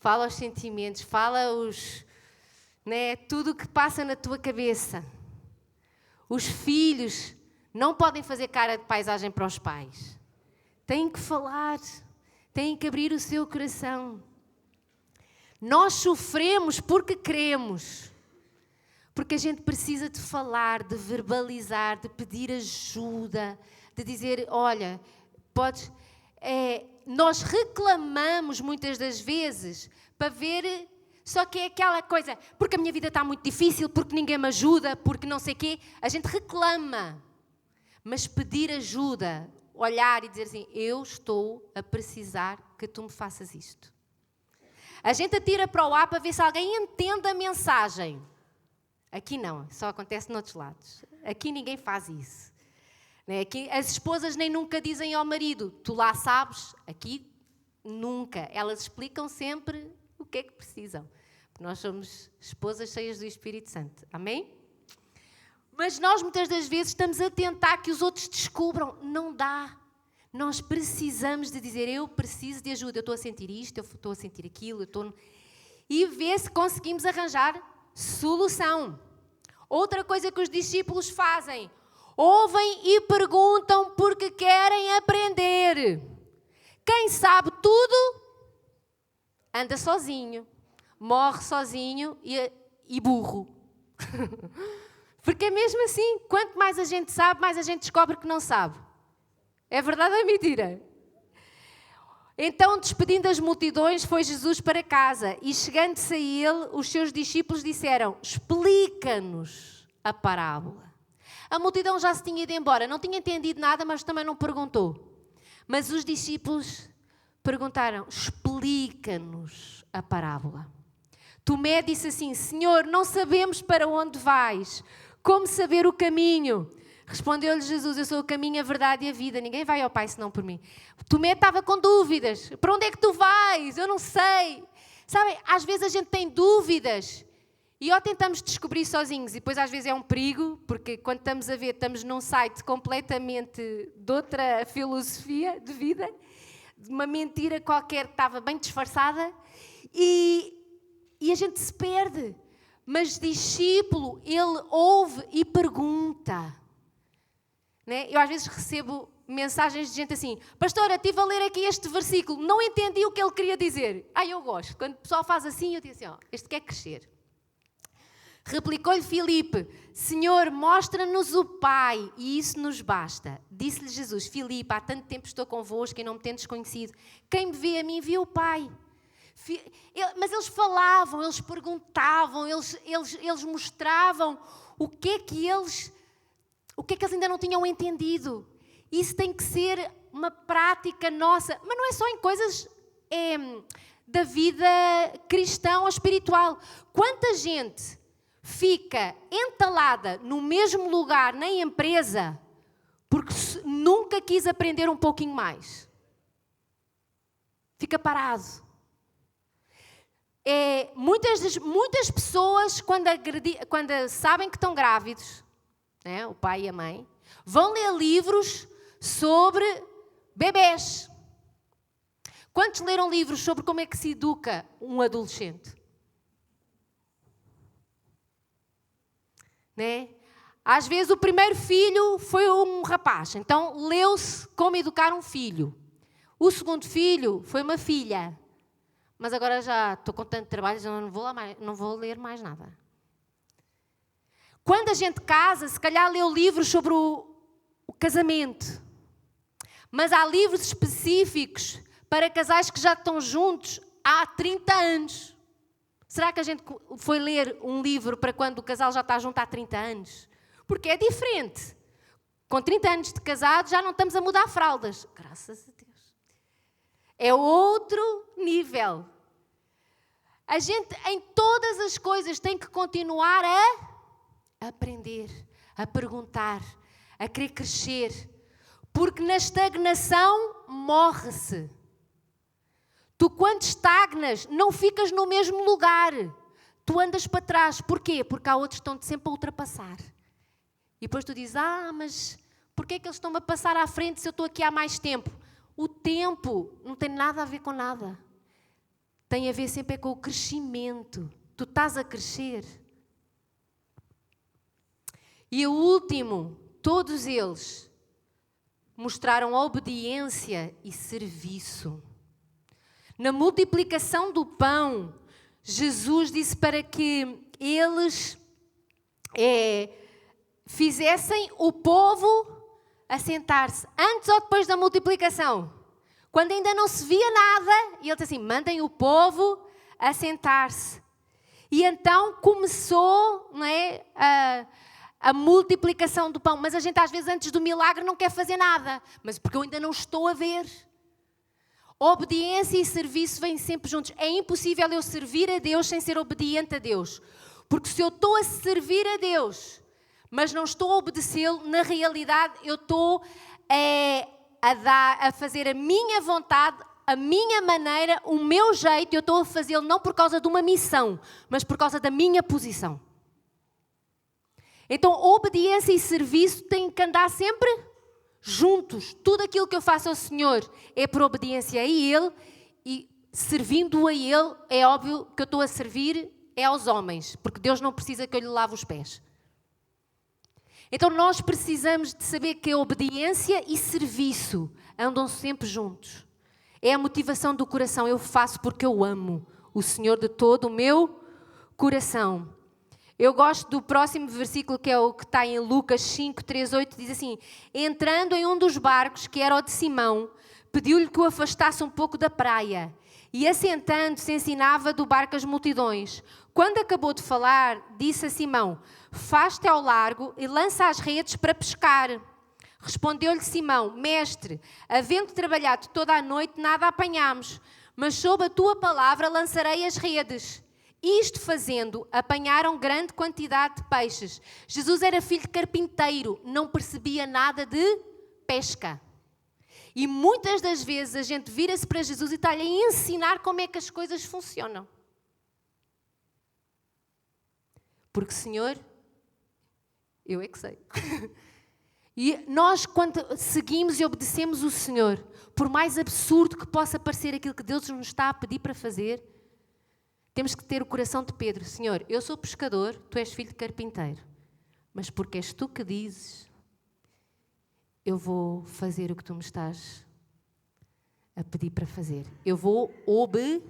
Fala os sentimentos, fala tudo o que passa na tua cabeça. Os filhos não podem fazer cara de paisagem para os pais. Têm que falar, têm que abrir o seu coração. Nós sofremos porque queremos. Porque a gente precisa de falar, de verbalizar, de pedir ajuda, de dizer: olha, podes... nós reclamamos muitas das vezes para ver... Só que é aquela coisa, porque a minha vida está muito difícil, porque ninguém me ajuda, porque não sei o quê. A gente reclama. Mas pedir ajuda, olhar e dizer assim, eu estou a precisar que tu me faças isto. A gente atira para o ar para ver se alguém entende a mensagem. Aqui não, só acontece noutros lados. Aqui ninguém faz isso. Aqui, as esposas nem nunca dizem ao marido, tu lá sabes, aqui nunca. Elas explicam sempre o que é que precisam. Porque nós somos esposas cheias do Espírito Santo. Amém? Mas nós muitas das vezes estamos a tentar que os outros descubram. Não dá. Nós precisamos de dizer, eu preciso de ajuda. Eu estou a sentir isto, eu estou a sentir aquilo. E ver se conseguimos arranjar solução. Outra coisa que os discípulos fazem. Ouvem e perguntam porque querem aprender. Quem sabe tudo, anda sozinho. Morre sozinho e burro. Porque é mesmo assim. Quanto mais a gente sabe, mais a gente descobre que não sabe. É verdade ou é mentira? Então, despedindo as multidões, foi Jesus para casa. E chegando-se a ele, os seus discípulos disseram, explica-nos a parábola. A multidão já se tinha ido embora. Não tinha entendido nada, mas também não perguntou. Mas os discípulos perguntaram, explica-nos a parábola. Tomé disse assim, Senhor, não sabemos para onde vais. Como saber o caminho? Respondeu-lhe Jesus, eu sou o caminho, a verdade e a vida. Ninguém vai ao Pai senão por mim. Tomé estava com dúvidas. Para onde é que tu vais? Eu não sei. Sabem, às vezes a gente tem dúvidas e ou tentamos descobrir sozinhos e depois às vezes é um perigo, porque quando estamos a ver, estamos num site completamente de outra filosofia de vida, de uma mentira qualquer que estava bem disfarçada e a gente se perde. Mas discípulo, ele ouve e pergunta. Né? Eu às vezes recebo mensagens de gente assim, pastora, estive a ler aqui este versículo, não entendi o que ele queria dizer. Eu gosto. Quando o pessoal faz assim, eu digo assim, este quer crescer. Replicou-lhe Filipe, Senhor, mostra-nos o Pai, e isso nos basta. Disse-lhe Jesus, Filipe, há tanto tempo estou convosco e não me tendes conhecido. Quem me vê a mim, vê o Pai. Mas eles falavam, eles perguntavam, eles mostravam o que é que eles ainda não tinham entendido. Isso tem que ser uma prática nossa, mas não é só em coisas da vida cristã ou espiritual. Quanta gente fica entalada no mesmo lugar na empresa porque nunca quis aprender um pouquinho mais? Fica parado. Muitas pessoas, quando sabem que estão grávidos, né, o pai e a mãe, vão ler livros sobre bebés. Quantos leram livros sobre como é que se educa um adolescente? Né? Às vezes o primeiro filho foi um rapaz, então leu-se como educar um filho. O segundo filho foi uma filha. Mas agora já estou com tanto trabalho, já não vou ler mais nada. Quando a gente casa, se calhar leu livros sobre o casamento. Mas há livros específicos para casais que já estão juntos há 30 anos. Será que a gente foi ler um livro para quando o casal já está junto há 30 anos? Porque é diferente. Com 30 anos de casado já não estamos a mudar fraldas. Graças a Deus. É outro nível. A gente, em todas as coisas, tem que continuar a aprender, a perguntar, a querer crescer. Porque na estagnação morre-se. Tu, quando estagnas, não ficas no mesmo lugar. Tu andas para trás. Porquê? Porque há outros que estão-te sempre a ultrapassar. E depois tu dizes, mas porquê é que eles estão-me a passar à frente se eu estou aqui há mais tempo? O tempo não tem nada a ver com nada. Tem a ver sempre com o crescimento. Tu estás a crescer. E o último, todos eles mostraram obediência e serviço. Na multiplicação do pão, Jesus disse para que eles fizessem o povo assentar-se antes ou depois da multiplicação. Quando ainda não se via nada, e ele disse assim, mandem o povo assentar-se. E então começou, não é, a multiplicação do pão. Mas a gente às vezes antes do milagre não quer fazer nada. Mas porque eu ainda não estou a ver. Obediência e serviço vêm sempre juntos. É impossível eu servir a Deus sem ser obediente a Deus. Porque se eu estou a servir a Deus, mas não estou a obedecê-lo, na realidade eu estou a fazer a minha vontade, a minha maneira, o meu jeito. Eu estou a fazê-lo não por causa de uma missão, mas por causa da minha posição. Então, obediência e serviço têm que andar sempre juntos. Tudo aquilo que eu faço ao Senhor é por obediência a Ele, e servindo a Ele, é óbvio que eu estou a servir aos homens, porque Deus não precisa que eu lhe lave os pés. Então nós precisamos de saber que a obediência e serviço andam sempre juntos. É a motivação do coração. Eu faço porque eu amo o Senhor de todo o meu coração. Eu gosto do próximo versículo, que é o que está em Lucas 5, 3, 8, diz assim: entrando em um dos barcos, que era o de Simão, pediu-lhe que o afastasse um pouco da praia, e assentando-se ensinava do barco as multidões. Quando acabou de falar, disse a Simão: faz-te ao largo e lança as redes para pescar. Respondeu-lhe Simão: mestre, havendo trabalhado toda a noite, nada apanhámos, mas sob a tua palavra lançarei as redes. Isto fazendo, apanharam grande quantidade de peixes. Jesus era filho de carpinteiro, não percebia nada de pesca. E muitas das vezes a gente vira-se para Jesus e está-lhe a ensinar como é que as coisas funcionam. Porque, Senhor, eu é que sei. E nós, quando seguimos e obedecemos o Senhor, por mais absurdo que possa parecer aquilo que Deus nos está a pedir para fazer, temos que ter o coração de Pedro. Senhor, eu sou pescador, tu és filho de carpinteiro, mas porque és tu que dizes, eu vou fazer o que tu me estás a pedir para fazer. Eu vou obedecer.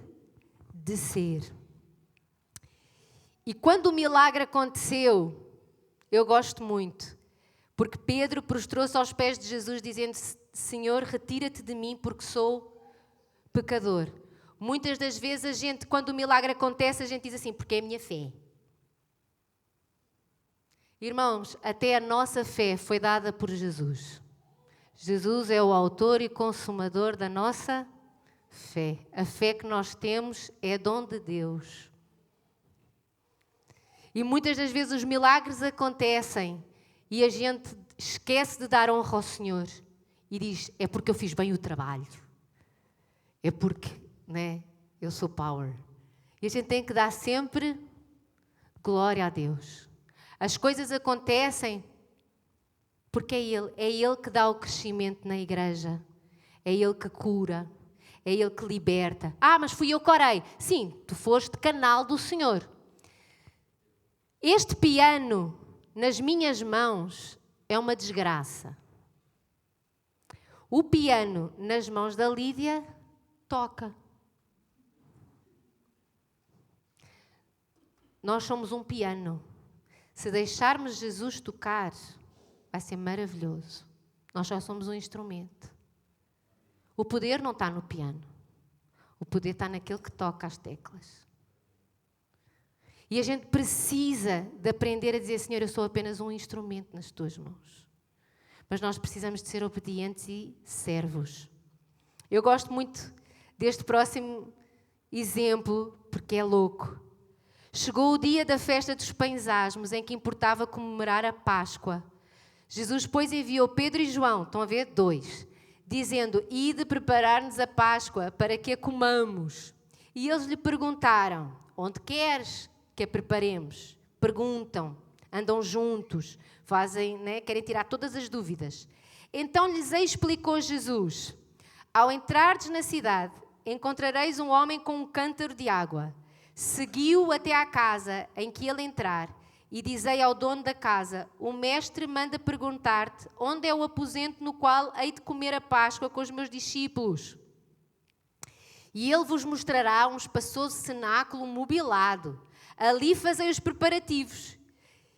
E quando o milagre aconteceu, eu gosto muito, porque Pedro prostrou-se aos pés de Jesus dizendo: Senhor, retira-te de mim porque sou pecador. Muitas das vezes a gente, quando o milagre acontece, a gente diz assim: porque é a minha fé. Irmãos, até a nossa fé foi dada por Jesus. Jesus é o autor e consumador da nossa fé. A fé que nós temos é dom de Deus. E muitas das vezes os milagres acontecem e a gente esquece de dar honra ao Senhor e diz: é porque eu fiz bem o trabalho. É porque, né, eu sou power. E a gente tem que dar sempre glória a Deus. As coisas acontecem porque é Ele que dá o crescimento na igreja. É Ele que cura. É Ele que liberta. Ah, mas fui eu que orei. Sim, tu foste canal do Senhor. Este piano nas minhas mãos é uma desgraça. O piano nas mãos da Lídia toca. Nós somos um piano. Se deixarmos Jesus tocar, vai ser maravilhoso. Nós só somos um instrumento. O poder não está no piano. O poder está naquele que toca as teclas. E a gente precisa de aprender a dizer: Senhor, eu sou apenas um instrumento nas tuas mãos. Mas nós precisamos de ser obedientes e servos. Eu gosto muito deste próximo exemplo, porque é louco. Chegou o dia da festa dos pães asmos, em que importava comemorar a Páscoa. Jesus, pois, enviou Pedro e João, estão a ver? 2, dizendo: ide preparar-nos a Páscoa para que a comamos. E eles lhe perguntaram: onde queres que a preparemos? Perguntam, andam juntos, fazem, né, querem tirar todas as dúvidas. Então lhes explicou Jesus: ao entrardes na cidade, encontrareis um homem com um cântaro de água. Seguiu-o até à casa em que ele entrar e dizei ao dono da casa: o mestre manda perguntar-te onde é o aposento no qual hei de comer a Páscoa com os meus discípulos. E ele vos mostrará um espaçoso cenáculo mobilado. Ali fazei os preparativos.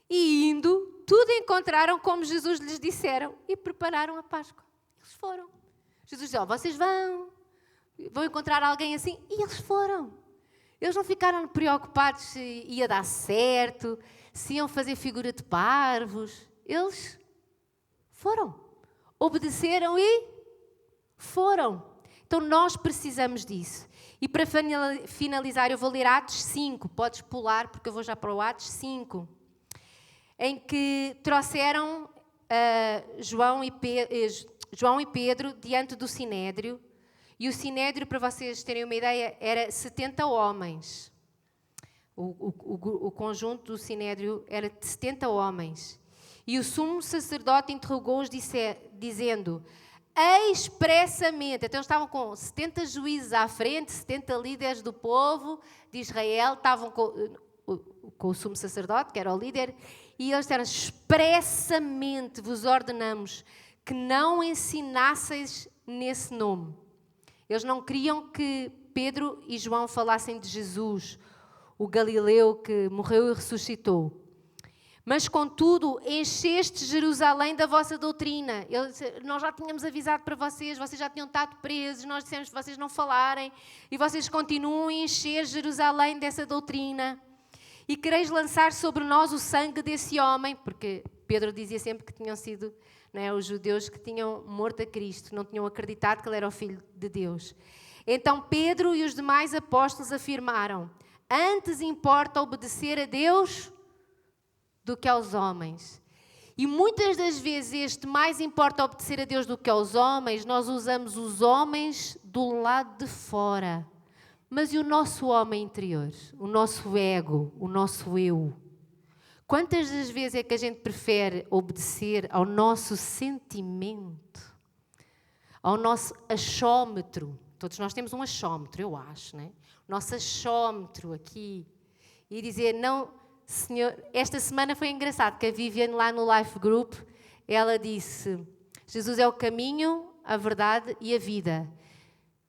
E indo, tudo encontraram como Jesus lhes disseram e prepararam a Páscoa. Eles foram. Jesus disse: vocês vão encontrar alguém assim. E eles foram. Eles não ficaram preocupados se ia dar certo, se iam fazer figura de parvos. Eles foram, obedeceram e foram. Então nós precisamos disso. E para finalizar, eu vou ler Atos 5. Podes pular, porque eu vou já para o Atos 5. Em que trouxeram João e Pedro diante do Sinédrio. E o Sinédrio, para vocês terem uma ideia, era 70 homens. O conjunto do Sinédrio era de 70 homens. E o sumo sacerdote interrogou-os dizendo, expressamente, então estavam com 70 juízes à frente, 70 líderes do povo de Israel, estavam com o sumo sacerdote, que era o líder, e eles disseram, expressamente vos ordenamos que não ensinasseis nesse nome. Eles não queriam que Pedro e João falassem de Jesus, o Galileu que morreu e ressuscitou. Mas, contudo, encheste Jerusalém da vossa doutrina. Nós já tínhamos avisado para vocês já tinham estado presos, nós dissemos para vocês não falarem, e vocês continuam a encher Jerusalém dessa doutrina. E quereis lançar sobre nós o sangue desse homem, porque Pedro dizia sempre que tinham sido os judeus que tinham morto a Cristo, não tinham acreditado que ele era o Filho de Deus. Então Pedro e os demais apóstolos afirmaram, antes importa obedecer a Deus do que aos homens. E muitas das vezes este mais importa obedecer a Deus do que aos homens, nós usamos os homens do lado de fora. Mas e o nosso homem interior? O nosso ego, o nosso eu? Quantas das vezes é que a gente prefere obedecer ao nosso sentimento? Ao nosso achómetro? Todos nós temos um achómetro, eu acho, né? O nosso achómetro aqui. E dizer, não, Senhor... Esta semana foi engraçado, que a Viviane lá no Life Group, ela disse, Jesus é o caminho, a verdade e a vida.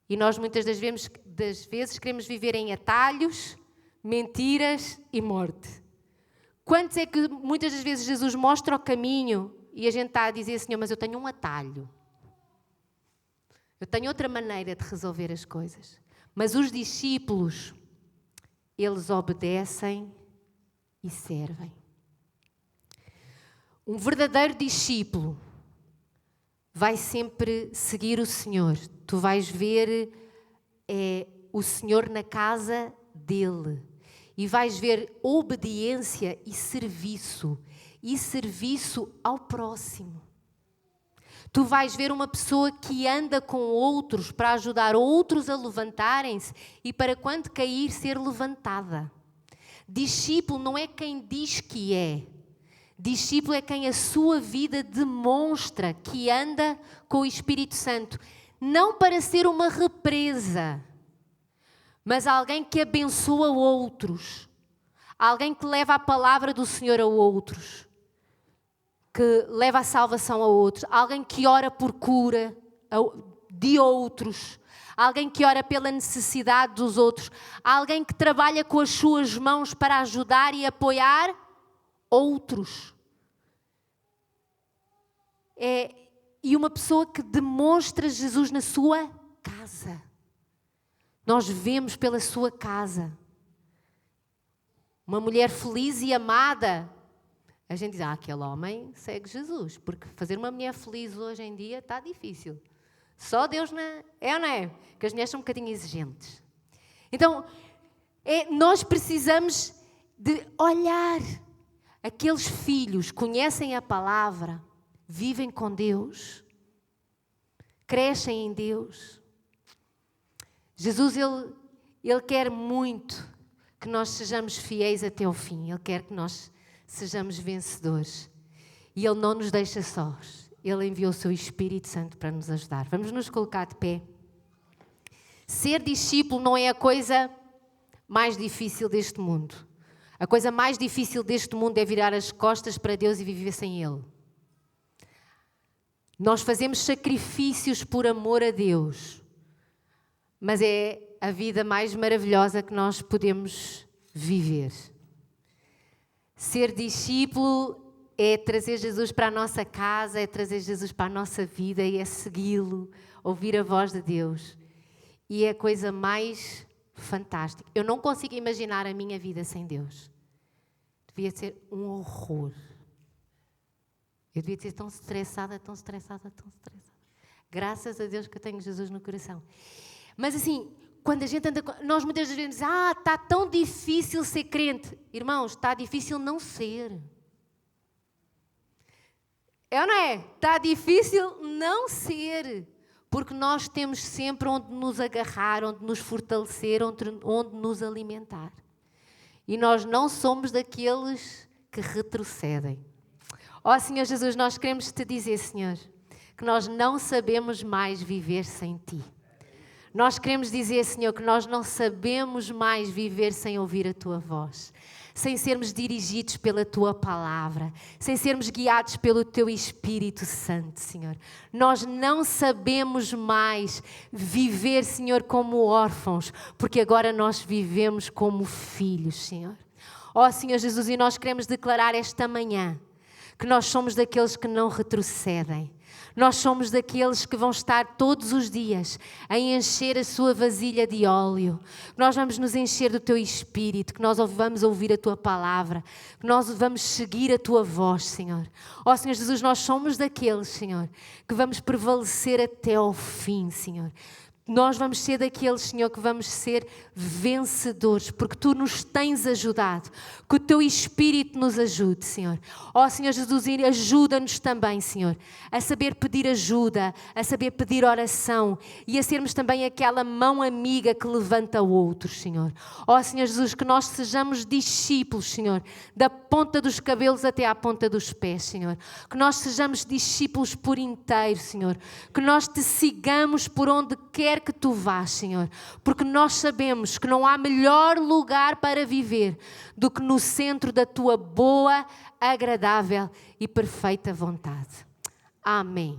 E nós muitas das vezes queremos viver em atalhos, mentiras e morte. Quantos é que muitas das vezes Jesus mostra o caminho e a gente está a dizer, Senhor, mas eu tenho um atalho. Eu tenho outra maneira de resolver as coisas. Mas os discípulos, eles obedecem e servem. Um verdadeiro discípulo vai sempre seguir o Senhor. Tu vais ver o Senhor na casa dele. E vais ver obediência e serviço ao próximo. Tu vais ver uma pessoa que anda com outros para ajudar outros a levantarem-se e para quando cair ser levantada. Discípulo não é quem diz que é. Discípulo é quem a sua vida demonstra que anda com o Espírito Santo. Não para ser uma represa, mas alguém que abençoa outros. Alguém que leva a palavra do Senhor a outros. Que leva a salvação a outros. Alguém que ora por cura de outros. Alguém que ora pela necessidade dos outros. Alguém que trabalha com as suas mãos para ajudar e apoiar outros. E uma pessoa que demonstra Jesus na sua casa. Nós vemos pela sua casa. Uma mulher feliz e amada. A gente diz, aquele homem segue Jesus. Porque fazer uma mulher feliz hoje em dia está difícil. Só Deus não é? Porque as mulheres são um bocadinho exigentes. Então, nós precisamos de olhar. Aqueles filhos conhecem a palavra, vivem com Deus, crescem em Deus. Jesus, Ele quer muito que nós sejamos fiéis até ao fim. Ele quer que nós sejamos vencedores. E Ele não nos deixa sós. Ele enviou o seu Espírito Santo para nos ajudar. Vamos nos colocar de pé. Ser discípulo não é a coisa mais difícil deste mundo. A coisa mais difícil deste mundo é virar as costas para Deus e viver sem Ele. Nós fazemos sacrifícios por amor a Deus. Mas é a vida mais maravilhosa que nós podemos viver. Ser discípulo é trazer Jesus para a nossa casa, é trazer Jesus para a nossa vida, é segui-lo, ouvir a voz de Deus. E é a coisa mais fantástico. Eu não consigo imaginar a minha vida sem Deus. Devia ser um horror. Eu devia ser tão estressada. Graças a Deus que eu tenho Jesus no coração. Mas assim, quando a gente anda... Nós muitas vezes dizemos, está tão difícil ser crente. Irmãos, está difícil não ser. É ou não é? Está difícil não ser. Porque nós temos sempre onde nos agarrar, onde nos fortalecer, onde nos alimentar. E nós não somos daqueles que retrocedem. Ó Senhor Jesus, nós queremos te dizer, Senhor, que nós não sabemos mais viver sem Ti. Nós queremos dizer, Senhor, que nós não sabemos mais viver sem ouvir a Tua voz, sem sermos dirigidos pela Tua palavra, sem sermos guiados pelo Teu Espírito Santo, Senhor. Nós não sabemos mais viver, Senhor, como órfãos, porque agora nós vivemos como filhos, Senhor. Ó Senhor Jesus, e nós queremos declarar esta manhã que nós somos daqueles que não retrocedem. Nós somos daqueles que vão estar todos os dias a encher a sua vasilha de óleo. Nós vamos nos encher do Teu Espírito, que nós vamos ouvir a Tua palavra, que nós vamos seguir a Tua voz, Senhor. Ó Senhor Jesus, nós somos daqueles, Senhor, que vamos prevalecer até ao fim, Senhor. Nós vamos ser daqueles, Senhor, que vamos ser vencedores, porque Tu nos tens ajudado, que o Teu Espírito nos ajude, Senhor. Ó Senhor Jesus, ajuda-nos também, Senhor, a saber pedir ajuda, a saber pedir oração e a sermos também aquela mão amiga que levanta outros, Senhor. Ó Senhor Jesus, que nós sejamos discípulos, Senhor, da ponta dos cabelos até à ponta dos pés, Senhor. Que nós sejamos discípulos por inteiro, Senhor. Que nós Te sigamos por onde quer que Tu vás, Senhor, porque nós sabemos que não há melhor lugar para viver do que no centro da Tua boa, agradável e perfeita vontade. Amém.